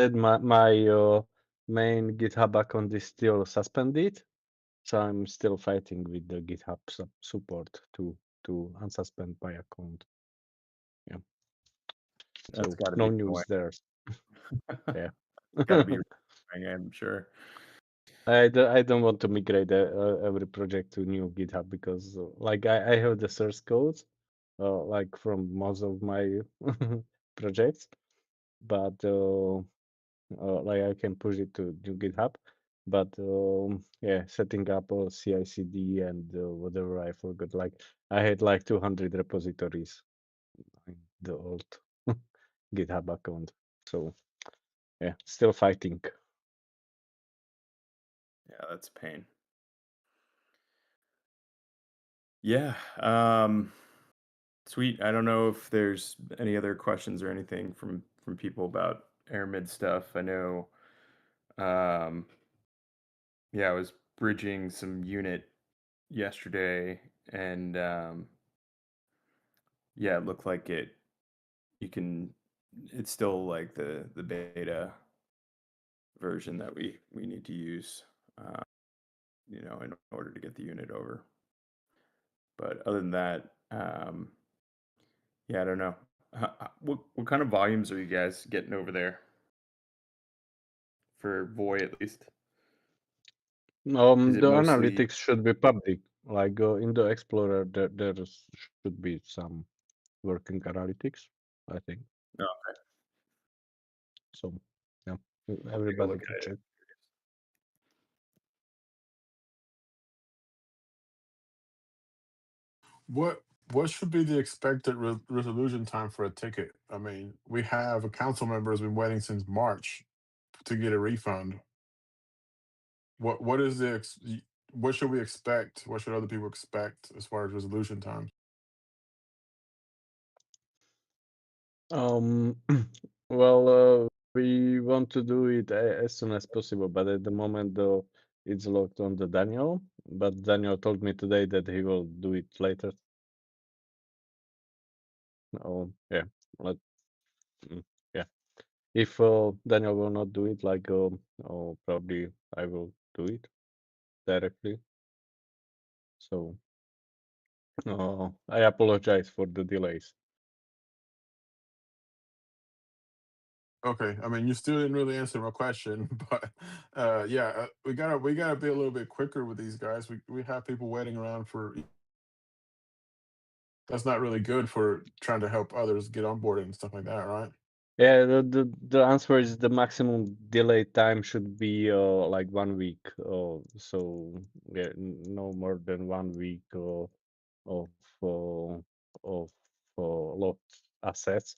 my main GitHub account is still suspended, so I'm still fighting with the GitHub support to unsuspend my account. Yeah, That's so got to no be annoying. news there. Yeah. Got to be annoying, I'm sure. I don't want to migrate every project to new GitHub because like I have the source code like from most of my projects, but like I can push it to new GitHub. But yeah, setting up a CI/CD and whatever I forgot. Like I had like 200 repositories in the old GitHub account. So yeah, still fighting. Yeah, that's a pain. Yeah. Sweet. I don't know if there's any other questions or anything from people about Airmid stuff. I know. Um, yeah, I was bridging some unit yesterday, and yeah, it looked like it. You can. It's still like the beta version that we need to use, uh, in order to get the unit over. But other than that, yeah, I don't know. What kind of volumes are you guys getting over there for Voy at least? Is it The mostly analytics should be public. Like in the Explorer, there should be some working analytics, I think. no, So yeah, I'll take a everybody look can at it. check. What what should be the expected resolution time for a ticket? I mean, we have a council member has been waiting since March to get a refund. What is what should we expect? What should other people expect as far as resolution times? Um, well, we want to do it as soon as possible, but at the moment, though, it's locked on the Daniel. But Daniel told me today that he will do it later. Oh, yeah, let, mm, yeah. If Daniel will not do it, like, oh, probably I will do it directly. So, I apologize for the delays. Okay, I mean, you still didn't really answer my question, but yeah, we gotta be a little bit quicker with these guys. We have people waiting around for. That's not really good for trying to help others get on board and stuff like that, right? Yeah, the answer is the maximum delay time should be like 1 week. So yeah, no more than 1 week of uh, of locked assets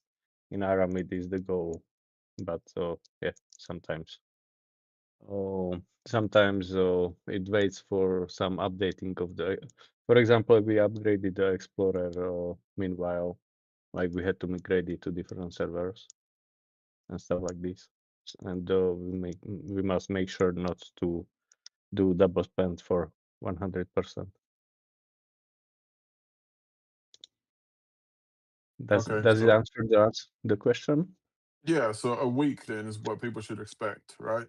in Aramid is the goal. But yeah, sometimes it waits for some updating of the. For example, we upgraded the Explorer. Meanwhile, like we had to migrate it to different servers and stuff like this. And we must make sure not to do double spend for 100%. Okay, Does it so answer the question? yeah, so a week then is what people should expect, right?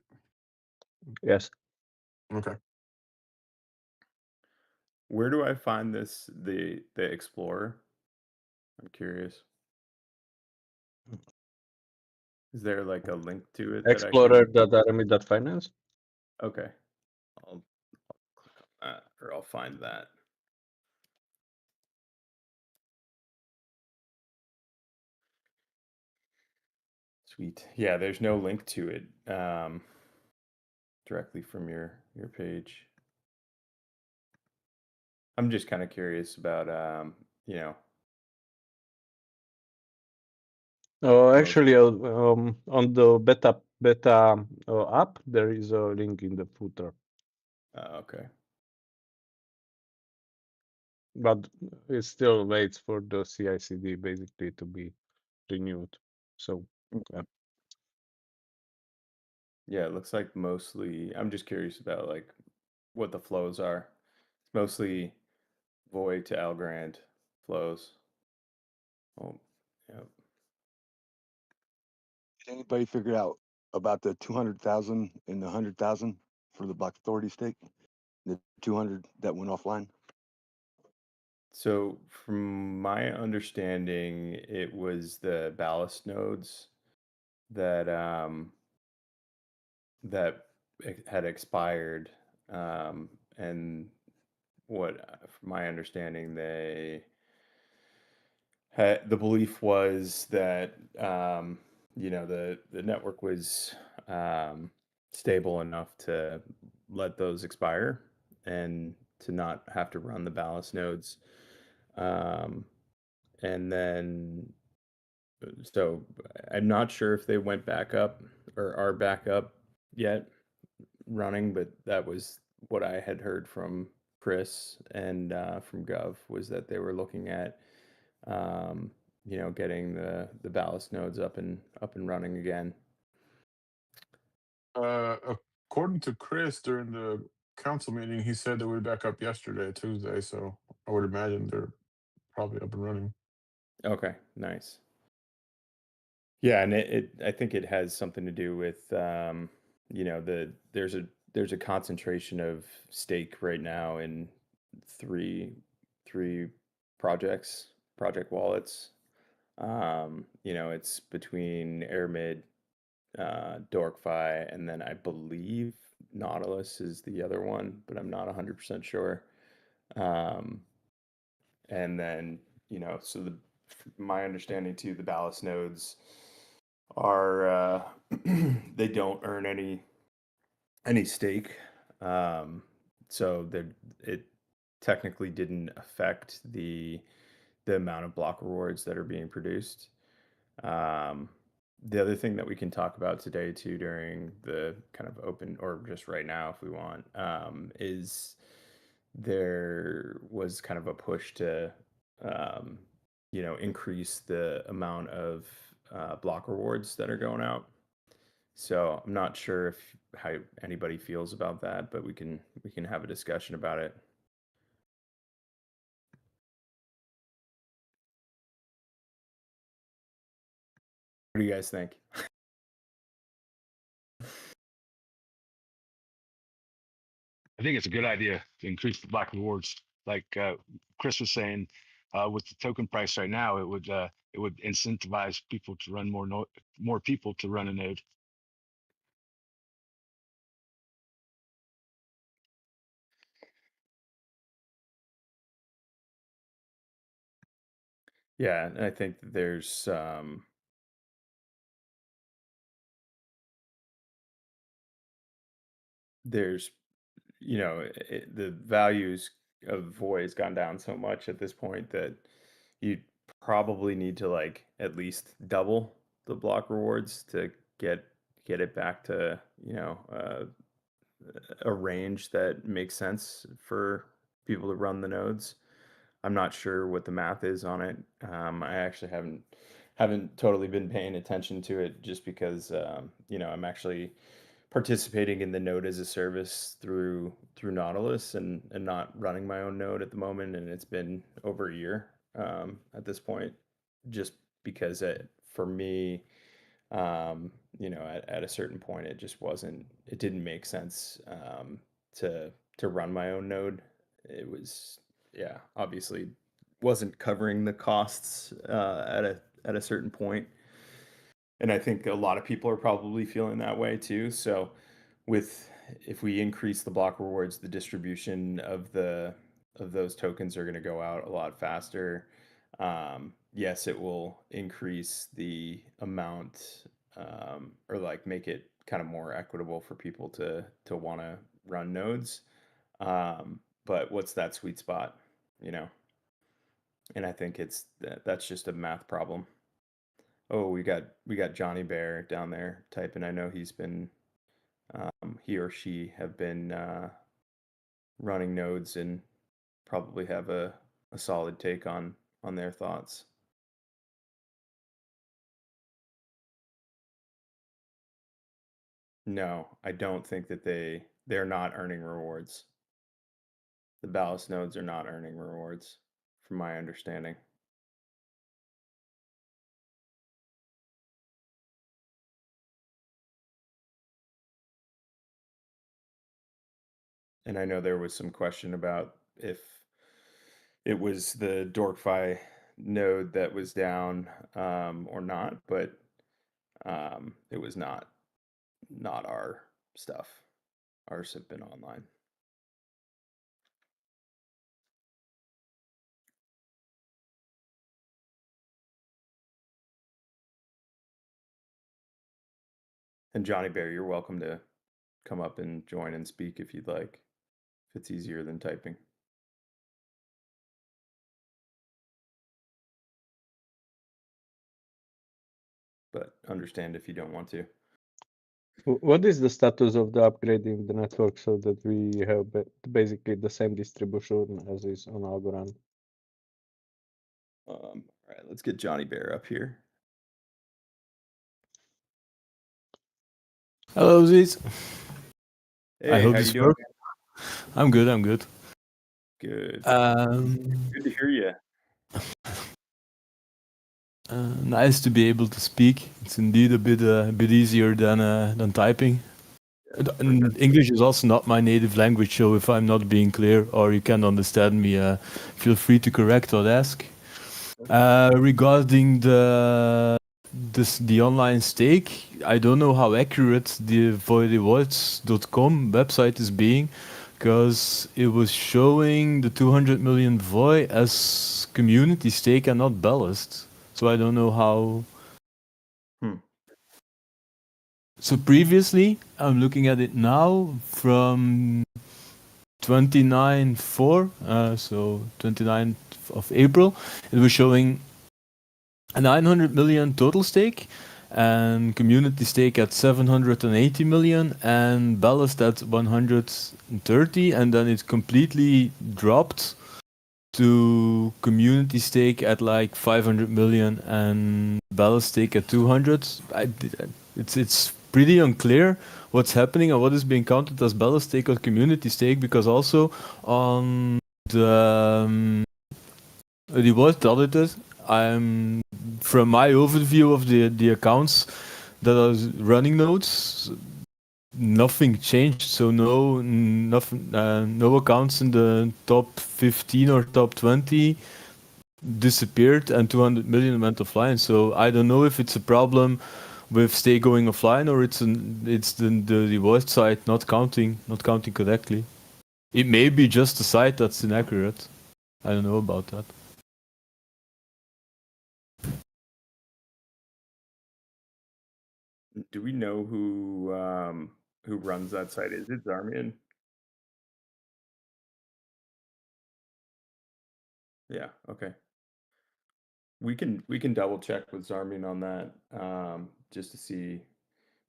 Yes. Okay. Where do I find the Explorer? I'm curious. Is there like a link to it that I can? Explorer.army.finance. Okay, I'll click on that or I'll find that. Sweet. Yeah, there's no link to it directly from your page. I'm just kind of curious about most. Actually, on the beta app, there is a link in the footer, Okay. but it still waits for the CI/CD basically to be renewed. So yeah. Yeah, it looks like mostly. I'm just curious about like what the flows are. It's mostly void to Algorand flows. Oh, yeah. Did anybody figure out about the 200,000 and the 100,000 for the block authority stake, the 200 that went offline. So, from my understanding, it was the ballast nodes that had expired, and from my understanding, the belief was that the network was um, stable enough to let those expire and to not have to run the ballast nodes. Um, and then so I'm not sure if they went back up or are back up yet running, but that was what I had heard from Chris and from Gov was that they were looking at um, getting the ballast nodes up and running again. Uh, According to Chris during the council meeting, he said that we back up yesterday, Tuesday. So I would imagine they're probably up and running. Okay, nice. Yeah, and I think it has something to do with there's a concentration of stake right now in three project wallets. It's between Airmid, Dorkfi, and then I believe Nautilus is the other one, but I'm not 100% sure. Um, and then, so my understanding too, the ballast nodes are they don't earn any stake. Um, so it technically didn't affect the amount of block rewards that are being produced. Um, the other thing that we can talk about today too during the kind of open or just right now if we want is there was kind of a push to um, increase the amount of block rewards that are going out. So I'm not sure if how anybody feels about that, but we can have a discussion about it. What do you guys think? I think it's a good idea to increase the block rewards. Like Chris was saying, with the token price right now, it would incentivize people to run more people to run a node. Yeah, and I think that there's the values of Void has gone down so much at this point that you probably need to like at least double the block rewards to get get it back to a range that makes sense for people to run the nodes. I'm not sure what the math is on it. I actually haven't totally been paying attention to it just because I'm actually participating in the node as a service through Nautilus and not running my own node at the moment, and it's been over a year at this point, just because for me, at a certain point, it didn't make sense to run my own node. It was, yeah, obviously wasn't covering the costs at a certain point, and I think a lot of people are probably feeling that way too. So, with if we increase the block rewards, the distribution of those tokens are going to go out a lot faster. Yes, it will increase the amount or like make it kind of more equitable for people to want to run nodes. But what's that sweet spot, you know? And I think that's just a math problem. Oh, we got Johnny Bear down there typing. I know he or she have been running nodes and probably have a solid take on their thoughts. No, I don't think that they're not earning rewards. The ballast nodes are not earning rewards, from my understanding. And I know there was some question about if it was the Dorkfi node that was down or not, but it was not our stuff. Ours have been online. And Johnny Bear, you're welcome to come up and join and speak if you'd like, if it's easier than typing. But understand if you don't want to. What is the status of the upgrading the network so that we have basically the same distribution as is on Algorand? All right, let's get Johnny Bear up here. Hello, Ziz. Hey, I hope how this you doing? works. I'm good. I'm good. Good. Um, Good to hear you. Nice to be able to speak. It's indeed a bit easier than typing. And English is also not my native language, so if I'm not being clear or you can't understand me, feel free to correct or ask. Regarding the online stake, I don't know how accurate the voidewards.com website is being, because it was showing the 200 million Voi as community stake and not ballast. So I don't know how. So previously, I'm looking at it now from 29/4, so 29th of April, it was showing a 900 million total stake and community stake at 780 million and ballast at 130, and then it completely dropped to community stake at like 500 million and ballast stake at 200. It's pretty unclear what's happening and what is being counted as ballast stake or community stake, because also on the reward audited, I'm from my overview of the accounts that are running nodes, nothing changed. So no accounts in the top 15 or top 20 disappeared, and 200 million went offline. So I don't know if it's a problem with stay going offline or it's the reward site not counting correctly. It may be just the site that's inaccurate. I don't know about that. Do we know who runs that site? Is it Zarmian? Yeah. Okay. We can double check with Zarmian on that, just to see,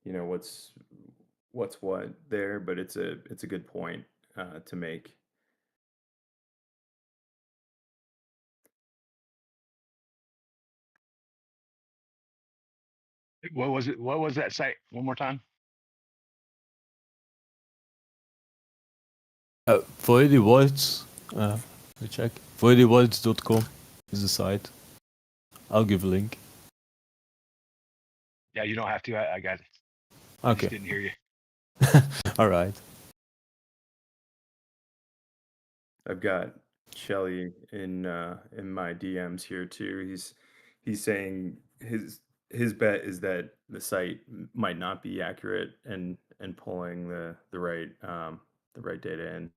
what's what there. But it's a good point to make. What was it? What was that site? One more time. Void Rewards, check. Voidrewards.com is the site. I'll give a link. Yeah, you don't have to. I got it. I just Okay. didn't hear you. All right. I've got Shelly in my DMs here too. He's saying his bet is that the site might not be accurate and pulling the right data in.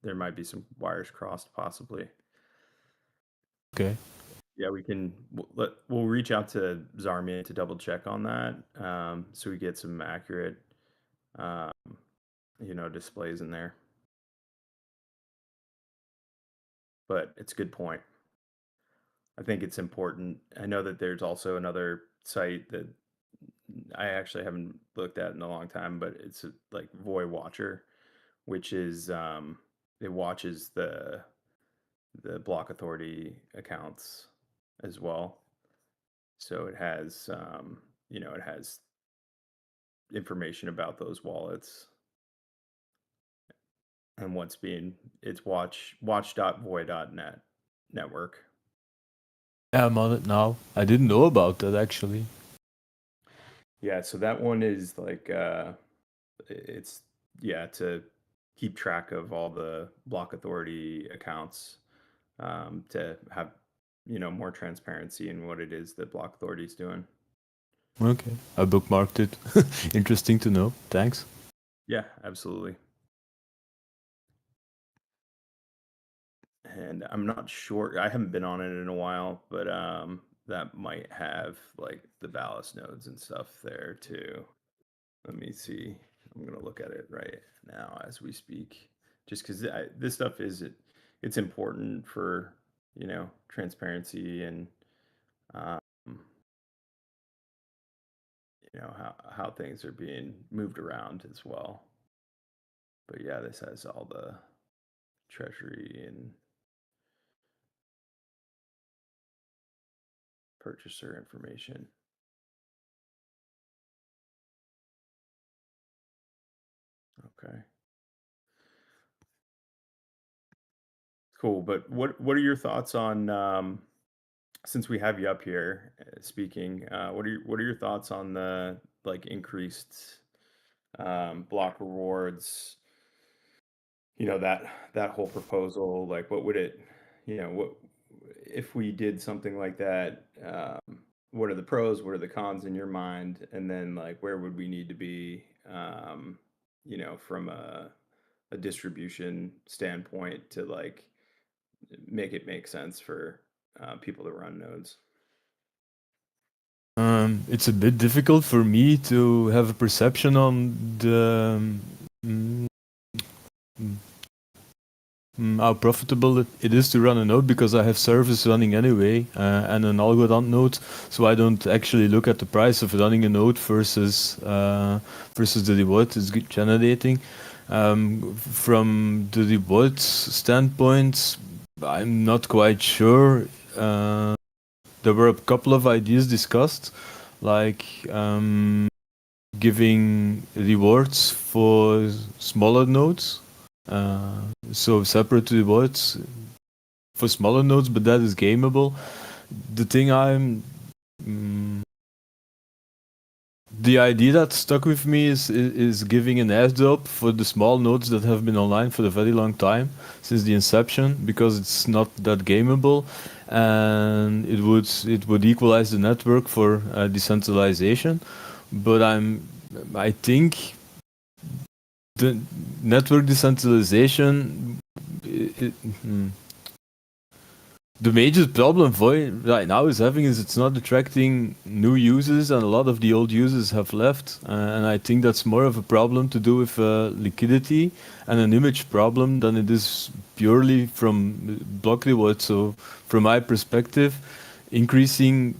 There might be some wires crossed possibly. Okay. Yeah, we'll reach out to Zarmian to double check on that, so we get some accurate displays in there. But it's a good point. I think it's important. I know that there's also another site that I actually haven't looked at in a long time, but it's like Voiager, which is it watches the block authority accounts as well. So it has it has information about those wallets and what's being it's watch.voi.net network. Yeah, I'm on it now. I didn't know about that actually. Yeah, so that one is like it's keep track of all the block authority accounts, to have, more transparency in what it is that block authority is doing. Okay, I bookmarked it. Interesting to know. Thanks. Yeah, absolutely. And I'm not sure, I haven't been on it in a while, but that might have like the ballast nodes and stuff there too. Let me see. I'm gonna look at it right now as we speak, just because this stuff it's important for transparency and um, how things are being moved around as well. But yeah, this has all the treasury and purchaser information. Okay. Cool. But what are your thoughts on since we have you up here speaking, what are your thoughts on the like increased block rewards, that whole proposal, like what would it, what if we did something like that, what are the pros, what are the cons in your mind, and then like where would we need to be, from a distribution standpoint to like make it make sense for people to run nodes. It's a bit difficult for me to have a perception on the mm, mm, how profitable it is to run a node, because I have service running anyway and an algorithm node, so I don't actually look at the price of running a node versus the reward it's generating. From the rewards standpoint, I'm not quite sure. There were a couple of ideas discussed, like giving rewards for smaller nodes. So separate rewards for smaller nodes, but that is gameable. The thing the idea that stuck with me is giving an airdrop for the small nodes that have been online for a very long time, since the inception, because it's not that gameable, and it would equalize the network for decentralization. But I think the network decentralization, the major problem Void right now is having is it's not attracting new users, and a lot of the old users have left. And I think that's more of a problem to do with liquidity and an image problem than it is purely from block reward. So, from my perspective, increasing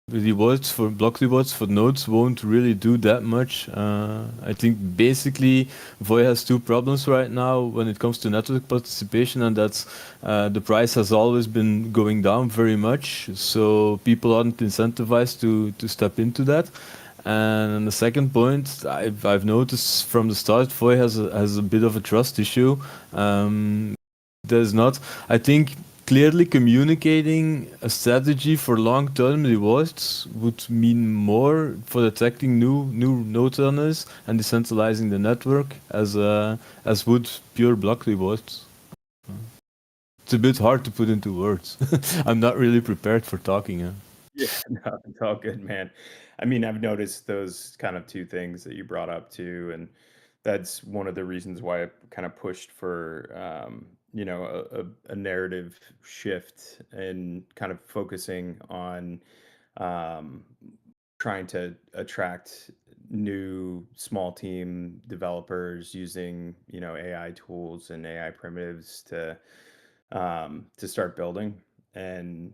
block rewards for nodes won't really do that much. I think basically Voy has two problems right now when it comes to network participation, and that's the price has always been going down very much, so people aren't incentivized to step into that. And the second point, I've noticed from the start, Voy has a bit of a trust issue. There's not, I think, clearly communicating a strategy for long-term rewards would mean more for attracting new node runners and decentralizing the network as would pure block rewards. It's a bit hard to put into words. I'm not really prepared for talking. Yeah, no, it's all good, man. I mean, I've noticed those kind of two things that you brought up too, and that's one of the reasons why I kind of pushed for, a narrative shift and kind of focusing on um, trying to attract new small team developers using, AI tools and AI primitives to start building. And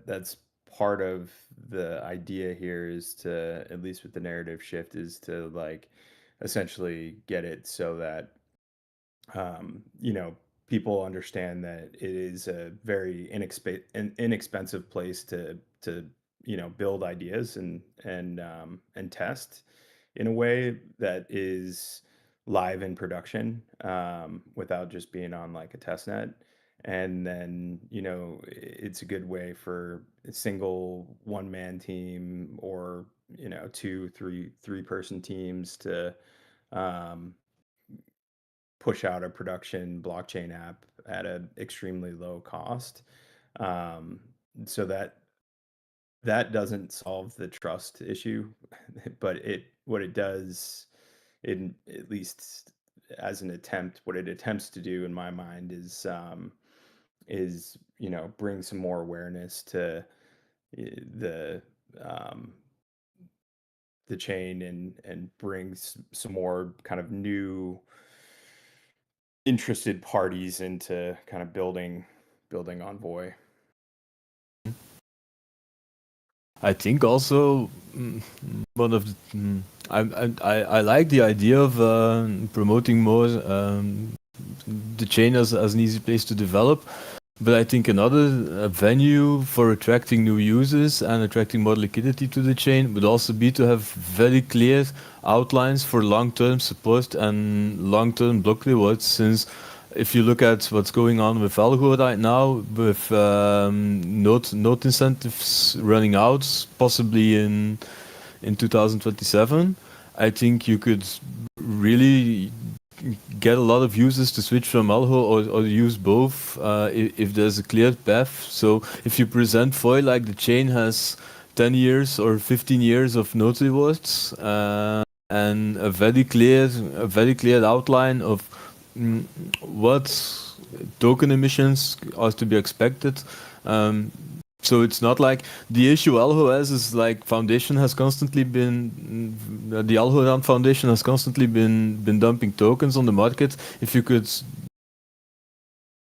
that's part of the idea here, is to, at least with the narrative shift, is to like essentially get it so that um, you know people understand that it is a very inexpensive place to build ideas and test in a way that is live in production, without just being on like a test net. And then it's a good way for a single one man team, or two three person teams to um, push out a production blockchain app at an extremely low cost. Um, so that doesn't solve the trust issue, but what it does, in at least as an attempt, what it attempts to do in my mind is bring some more awareness to the um, the chain and brings some more kind of new interested parties into kind of building on Voy. I think also one of I like the idea of promoting more the chain as an easy place to develop, but I think another venue for attracting new users and attracting more liquidity to the chain would also be to have very clear outlines for long-term support and long-term block rewards, since if you look at what's going on with Algo right now, with note incentives running out, possibly in 2027, I think you could really get a lot of users to switch from Algo or use both if there's a clear path. So if you present Foil like the chain has 10 years or 15 years of note rewards and a very clear outline of what token emissions are to be expected. So it's not like the issue Algo has is like Foundation has constantly been the Algorand Foundation has constantly been dumping tokens on the market. If you could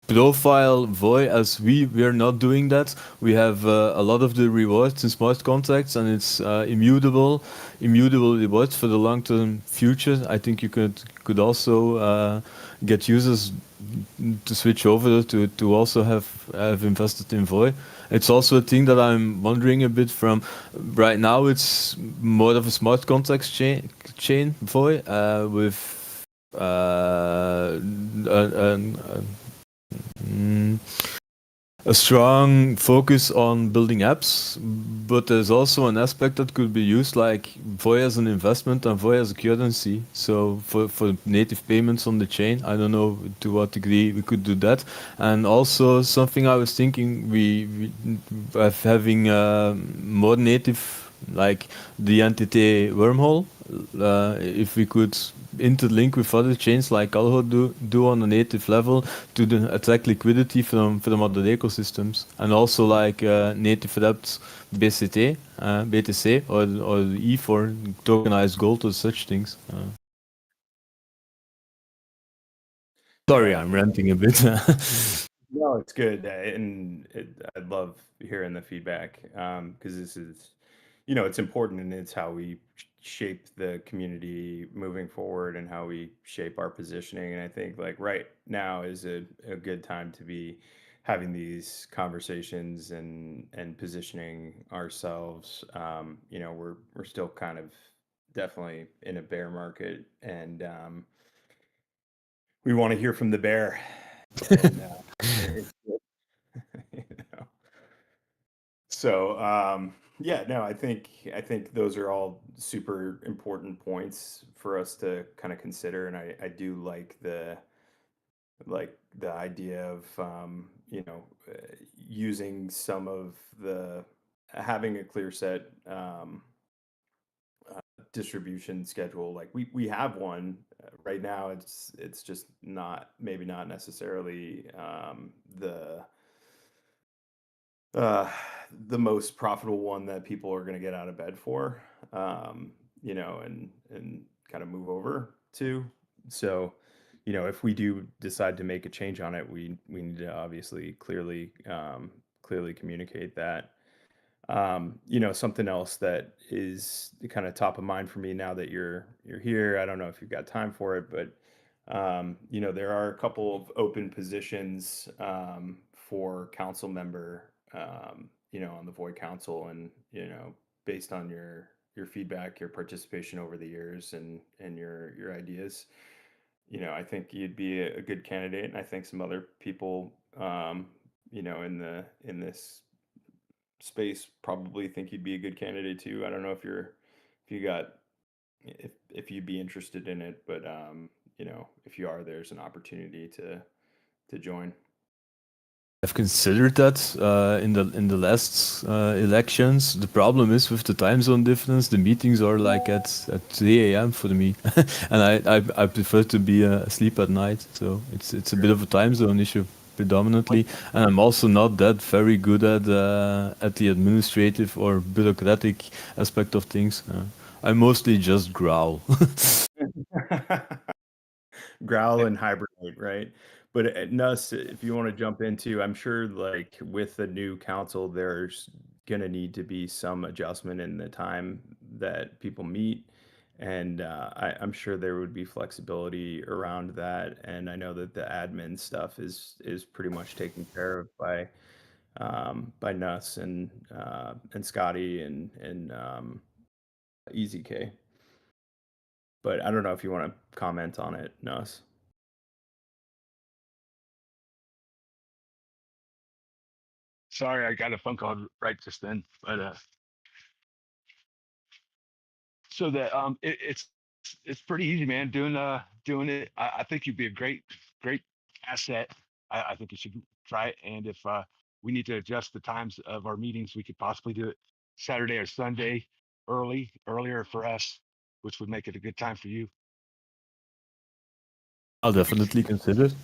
profile Voy as we are not doing that. We have a lot of the rewards in smart contracts, and it's immutable rewards for the long-term future. I think you could also get users to switch over to also have invested in Voy. It's also a thing that I'm wondering a bit from. Right now, it's more of a smart contracts chain Voy with a strong focus on building apps, but there's also an aspect that could be used like Voy as an investment and Voy as a currency. So for native payments on the chain, I don't know to what degree we could do that. And also something I was thinking we of having more native, like the entity wormhole, if we could interlink with other chains like Algo do on a native level to attract liquidity from other ecosystems, and also like native wrapped BCT, BTC or E for tokenized gold or such things. Sorry, Yeah, I'm ranting a bit. no, it's good, and I love hearing the feedback because this is, it's important, and it's how we shape the community moving forward and how we shape our positioning. And I think like right now is a good time to be having these conversations and positioning ourselves. We're still kind of definitely in a bear market, and we want to hear from the bear. And it's you know. So yeah, no, I think those are all super important points for us to kind of consider, and I do like the idea of using some of the having a clear set distribution schedule. Like we have one right now. It's just not, maybe not necessarily uh, the most profitable one that people are going to get out of bed for, and kind of move over to. So, if we do decide to make a change on it, we need to obviously clearly communicate that. Something else that is kind of top of mind for me now that you're here. I don't know if you've got time for it, but there are a couple of open positions for council member, on the Void Council, and based on your feedback, your participation over the years, and your ideas, I think you'd be a good candidate, and I think some other people, in this space probably think you'd be a good candidate too. I don't know if you got if you'd be interested in it, but if you are, there's an opportunity to join. I've considered that in the last elections. The problem is with the time zone difference. The meetings are like at 3 a.m. for me, and I prefer to be asleep at night. So it's a bit of a time zone issue predominantly, and I'm also not that very good at the administrative or bureaucratic aspect of things. I mostly just growl. Growl and hibernate, right? But Nuss, if you want to jump into, I'm sure like with the new council, there's gonna need to be some adjustment in the time that people meet. And I'm sure there would be flexibility around that. And I know that the admin stuff is pretty much taken care of by Nuss and Scotty and Easy K. But I don't know if you want to comment on it, Nuss. Sorry, I got a phone call right just then, but so that it's pretty easy, man. Doing it. I think you'd be a great asset. I think you should try it. And if we need to adjust the times of our meetings, we could possibly do it Saturday or Sunday earlier for us, which would make it a good time for you. I'll definitely consider it.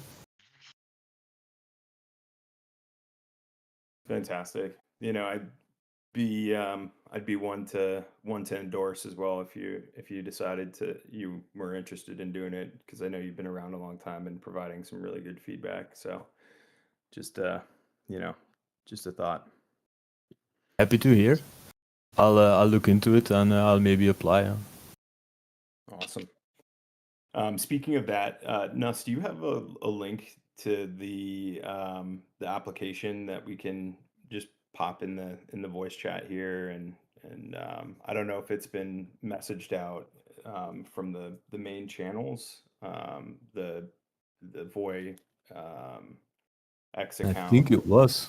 Fantastic. I'd be one to endorse as well if you decided you were interested in doing it, because I know you've been around a long time and providing some really good feedback. So just just a thought. Happy to hear. I'll look into it and I'll maybe apply. Awesome. Speaking of that, Nuss, do you have a link to the application that we can just pop in the voice chat here? And I don't know if it's been messaged out from the main channels, the Voy X I account. think it was.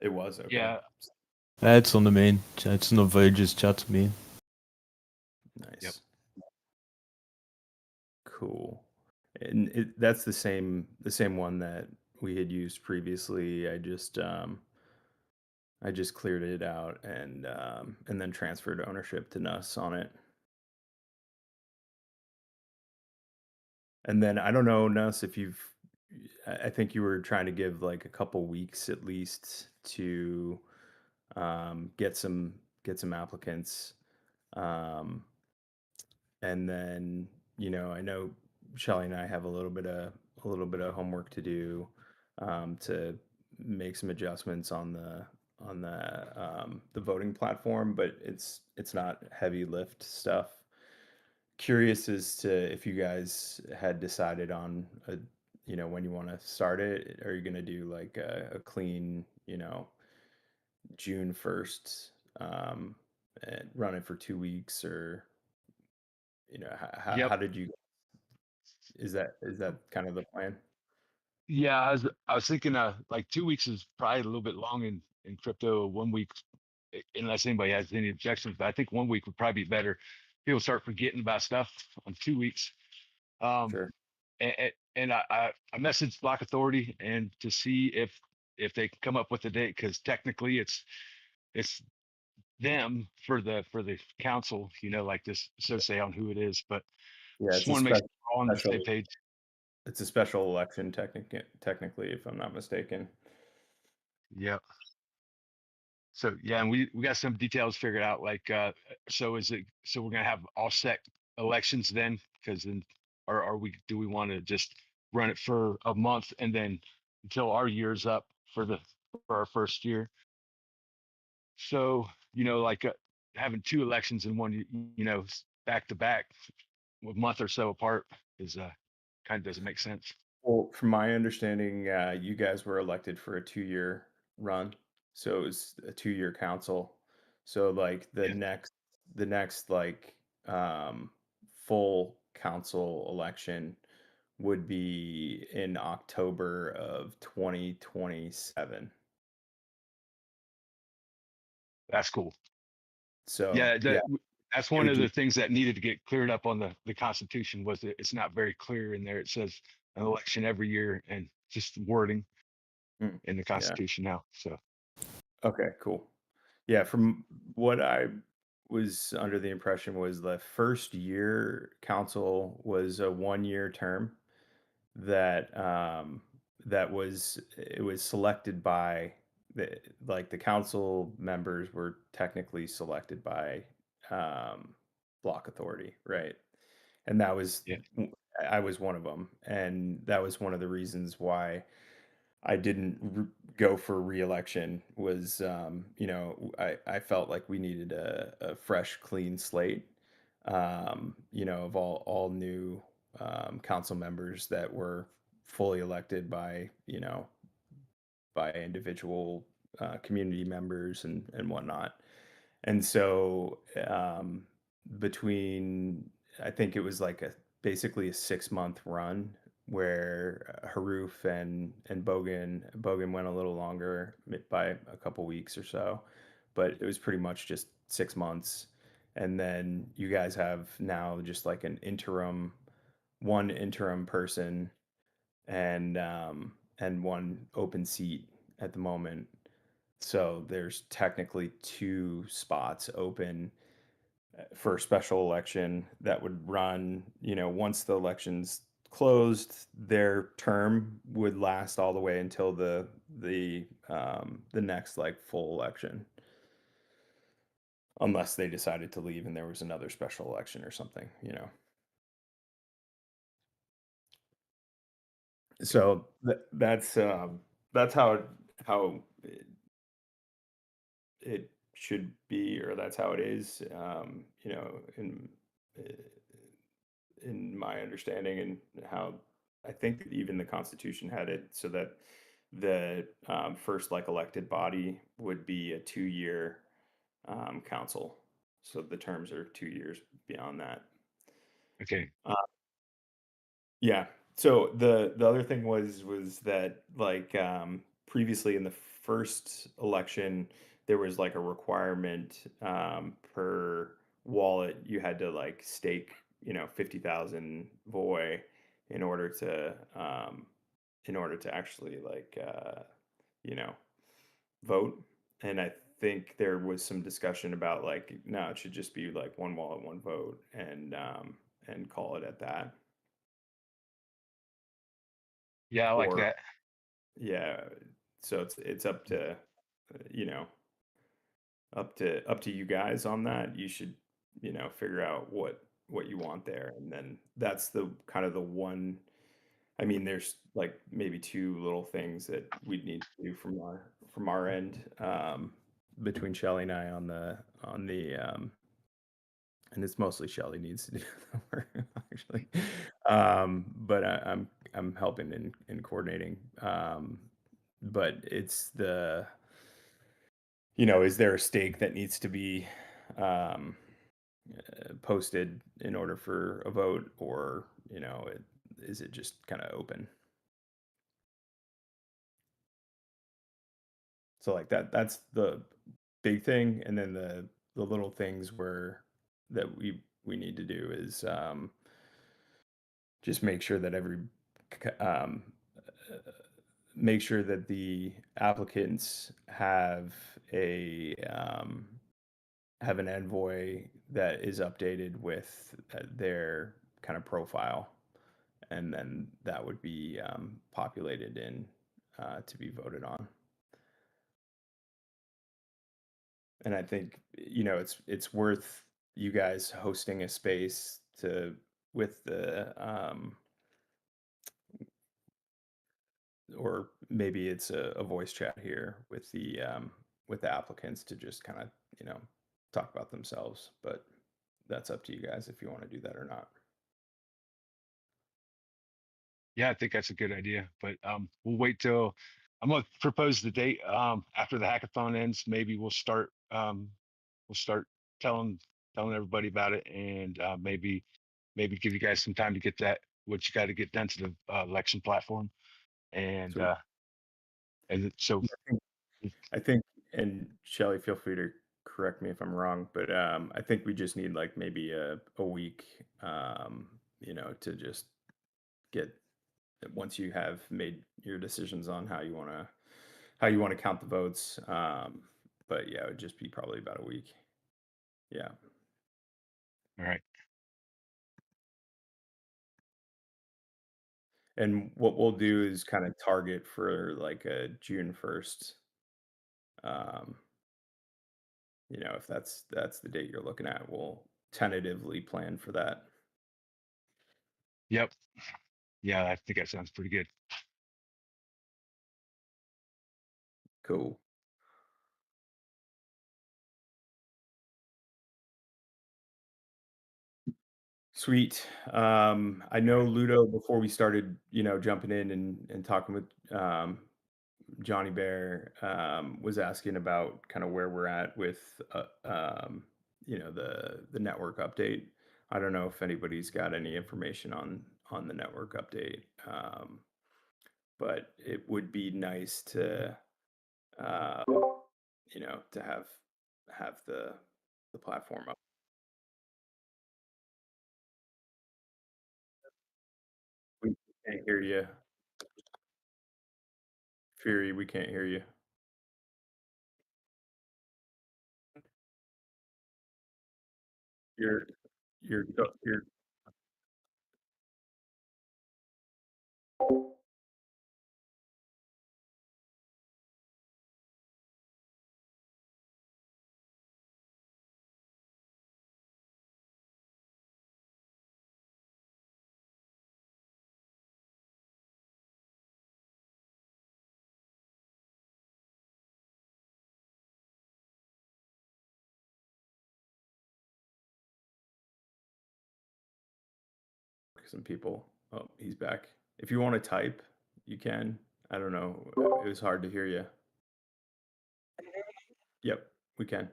It was okay. Yeah, It's on the main. It's not Voyager's chat main. Nice. Yep. Cool. And that's the same one that we had used previously. I just cleared it out and then transferred ownership to Nuss on it. And then I don't know, Nuss, if I think you were trying to give like a couple weeks at least to get some applicants. Um, and then, I know Shelly and I have a little bit of homework to do to make some adjustments on the voting platform, but it's not heavy lift stuff. Curious as to if you guys had decided on when you want to start it. Are you going to do like a clean, June 1st, and run it for 2 weeks, or yep. how did you? Is that kind of the plan? Yeah, I was thinking like 2 weeks is probably a little bit long in crypto. 1 week, unless anybody has any objections, but I think 1 week would probably be better. People start forgetting about stuff on 2 weeks. Sure. And I messaged Block Authority and to see if they can come up with a date, because technically it's them for the council, like this, so say on who it is, but Yeah, just want to make sure we're all on the special same page. it's a special election technically, if I'm not mistaken. Yeah. So yeah, and we got some details figured out. Like, so we're gonna have offset elections then? Because then, or do we want to just run it for a month and then until our year's up for our first year? So like having two elections in one, back to back, a month or so apart is kind of doesn't make sense. Well, from my understanding, you guys were elected for a 2-year run, so it was a 2-year council. So like Yeah. the next like full council election would be in October of 2027. That's cool. So Yeah, yeah, That's one of the things that needed to get cleared up on the Constitution, was that it's not very clear in there. It says an election every year, and just wording in the Constitution now. So Okay, cool. Yeah, from what I was under the impression was the first year council was a 1-year term that it was selected by the council members were technically selected by block authority, right? And that was yeah, I was one of them, and that was one of the reasons why I didn't go for reelection. Was I felt like we needed a fresh, clean slate. Of all new council members that were fully elected by by individual community members and whatnot. And so between, I think it was like basically a 6-month run where Haruf and Bogan went a little longer by a couple weeks or so, but it was pretty much just 6 months. And then you guys have now just like one interim person and one open seat at the moment. So there's technically 2 spots open for a special election that would run, once the election's closed, their term would last all the way until the next like full election. Unless they decided to leave and there was another special election or something. So that's how it should be, or that's how it is, in my understanding, and how I think that even the Constitution had it so that the first like elected body would be a 2-year council. So the terms are 2 years beyond that. okay. Yeah. So the other thing was that like previously in the first election there was like a requirement per wallet you had to like stake 50,000 VOI in order to actually like you know vote. And I think there was some discussion about like no, it should just be like one wallet, one vote, and call it at that. Yeah, I like Or that. yeah, so it's up to you know up to you guys on that. You should figure out what you want there, and then that's the kind of the one. I mean, there's like maybe 2 little things that we'd need to do from our end, between Shelly and I and it's mostly Shelly needs to do the work actually. But I'm helping in coordinating. But it's is there a stake that needs to be um, posted in order for a vote, or is it just kind of open? So like that's the big thing, and then the little things that we need to do is just make sure that um, make sure that the applicants have an envoy that is updated with their kind of profile, and then that would be populated in to be voted on. And I think it's worth you guys hosting a space to with the or maybe it's a voice chat here with the applicants to just kind of talk about themselves. But that's up to you guys if you want to do that or not. Yeah, I think that's a good idea. But we'll wait till I'm gonna propose the date after the hackathon ends. Maybe we'll start telling everybody about it, and maybe give you guys some time to get that what you got to get done to the election platform, and So so I think, and Shelly, feel free to correct me if I'm wrong, but I think we just need like maybe a week, to just get once you have made your decisions on how you want to count the votes. But yeah, it would just be probably about a week. Yeah. All right. And what we'll do is kind of target for like a June 1st. Um, if that's the date you're looking at, we'll tentatively plan for that. Yep. Yeah, I think that sounds pretty good. Cool. Sweet. I know Ludo before we started, jumping in and talking with Johnny Bear, was asking about kind of where we're at with the network update. I don't know if anybody's got any information on the network update. But it would be nice to uh, to have the platform up. We can't hear you. Fury, we can't hear you. You're you're some people. Oh, he's back. If you want to type, you can. I don't know. It was hard to hear you. Yep, we can.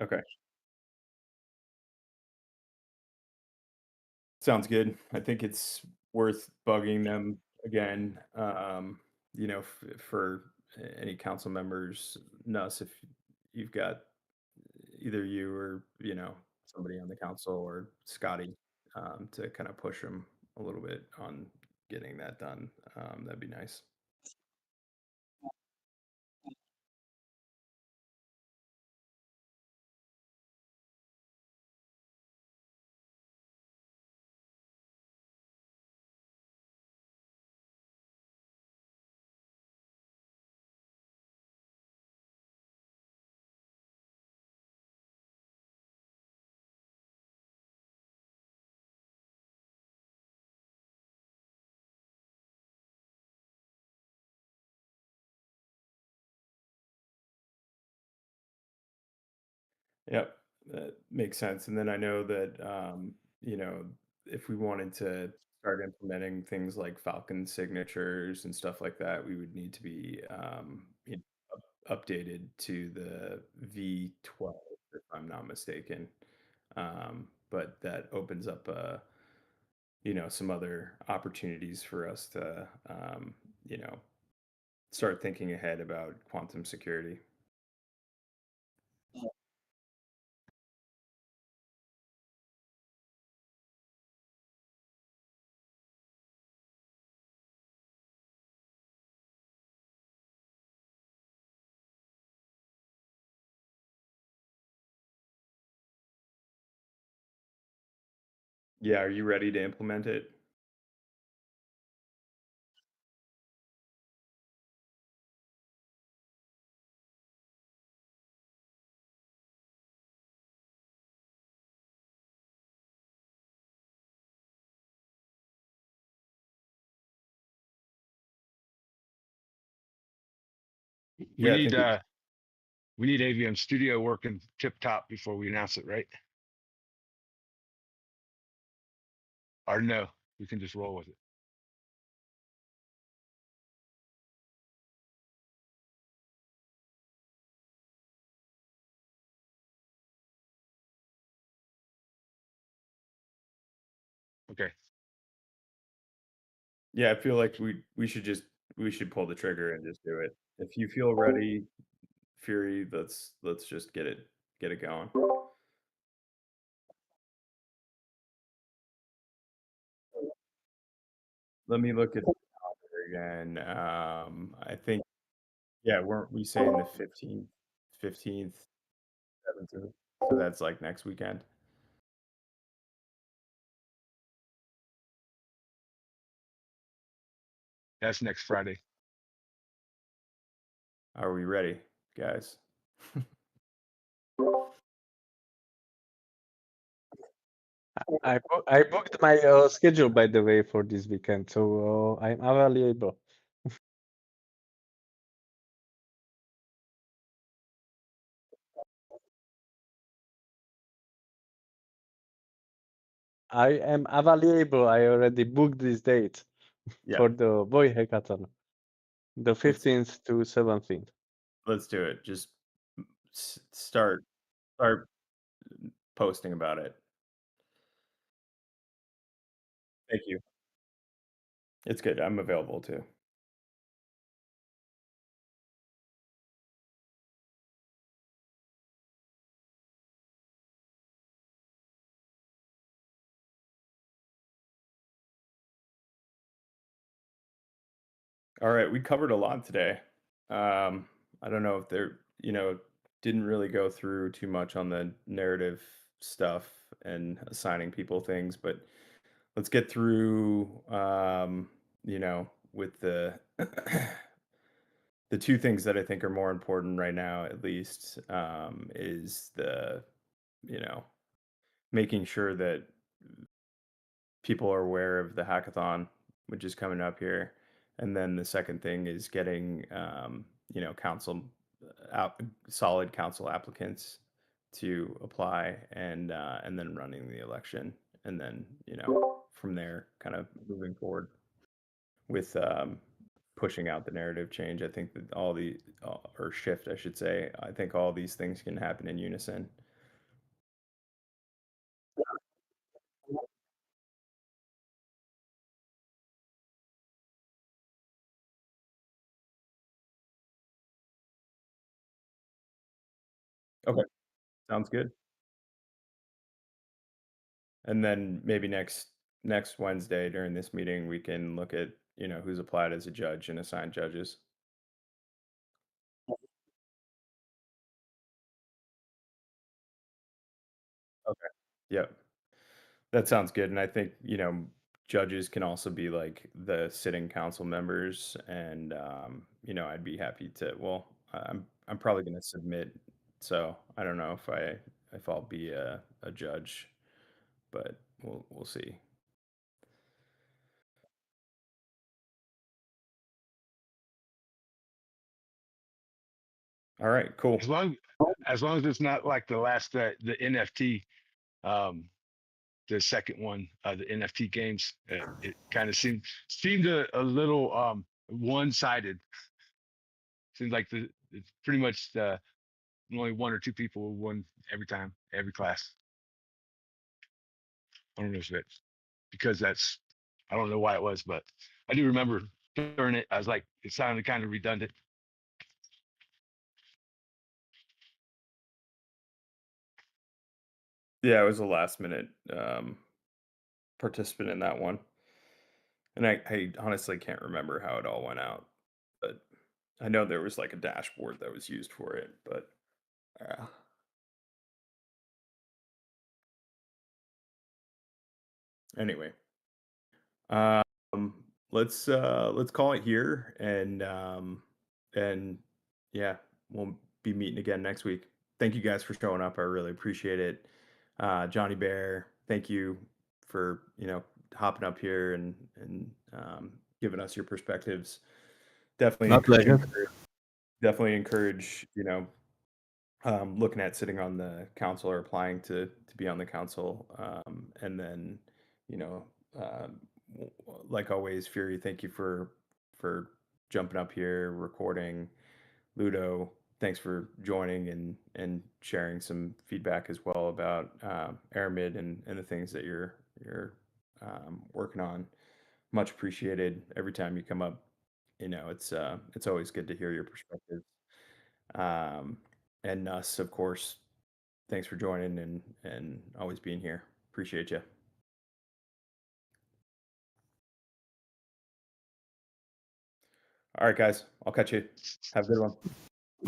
Okay. Sounds good. I think it's worth bugging them again. For any council members, Nuss, if you've got either you or somebody on the council or Scotty, to kind of push them a little bit on getting that done. That'd be nice. Yep, that makes sense. And then I know that you know, if we wanted to start implementing things like Falcon signatures and stuff like that, we would need to be updated to the V12, if I'm not mistaken. But that opens up some other opportunities for us to you know, start thinking ahead about quantum security. Yeah, are you ready to implement it? We Yeah, I need think we uh we need AVM Studio working tip top before we announce it, right? Or no, we can just roll with it. Okay. Yeah, I feel like we should pull the trigger and just do it. If you feel ready, Fury, let's just get it going. Let me look at the calendar again. I think yeah, weren't we saying the 15th, 17th? So that's like next weekend. That's next Friday. Are we ready, guys? I booked my schedule, by the way, for this weekend, so I'm available. I am available. I already booked this date Yeah, for the Boy Hackathon, the 15th to 17th. let's do it. Just start posting about it. Thank you. It's good. I'm available too. All right, we covered a lot today. I don't know if there, didn't really go through too much on the narrative stuff and assigning people things, but let's get through, with the the two things that I think are more important right now, at least, is you know, making sure that people are aware of the hackathon, which is coming up here. And then the second thing is getting, council out solid council applicants to apply and then running the election. And then, from there, kind of moving forward with pushing out the narrative change. I think that or shift, I should say, I think all these things can happen in unison. Okay, sounds good. And then maybe next Wednesday during this meeting, we can look at, who's applied as a judge and assign judges. Okay. Yep. That sounds good. And I think, judges can also be like the sitting council members. And I'd be happy to, well, I'm probably gonna submit. So I don't know if I'll be a judge, but we'll see. All right, cool. As long as it's not like the last the NFT, um, the second one, the NFT games. It kind of seemed a little one sided. Seems like it's pretty much only one or two people who won every time, every class. I don't know if it's because I don't know why it was, but I do remember during it. I was like, it sounded kind of redundant. Yeah, I was a last minute participant in that one. And I honestly can't remember how it all went out, but I know there was like a dashboard that was used for it. But uh, anyway, um, let's call it here, and yeah, we'll be meeting again next week. Thank you guys for showing up. I really appreciate it. Johnny Bear, thank you for hopping up here and giving us your perspectives. Definitely My pleasure. definitely encourage looking at sitting on the council or applying to be on the council, and then you know like always, Fury, thank you for jumping up here, recording. Ludo, thanks for joining and sharing some feedback as well about Aramid and the things that you're working on. Much appreciated. Every time you come up, it's always good to hear your perspective. Um, and Nuss, of course, thanks for joining and always being here. Appreciate you. All right, guys, I'll catch you. Have a good one.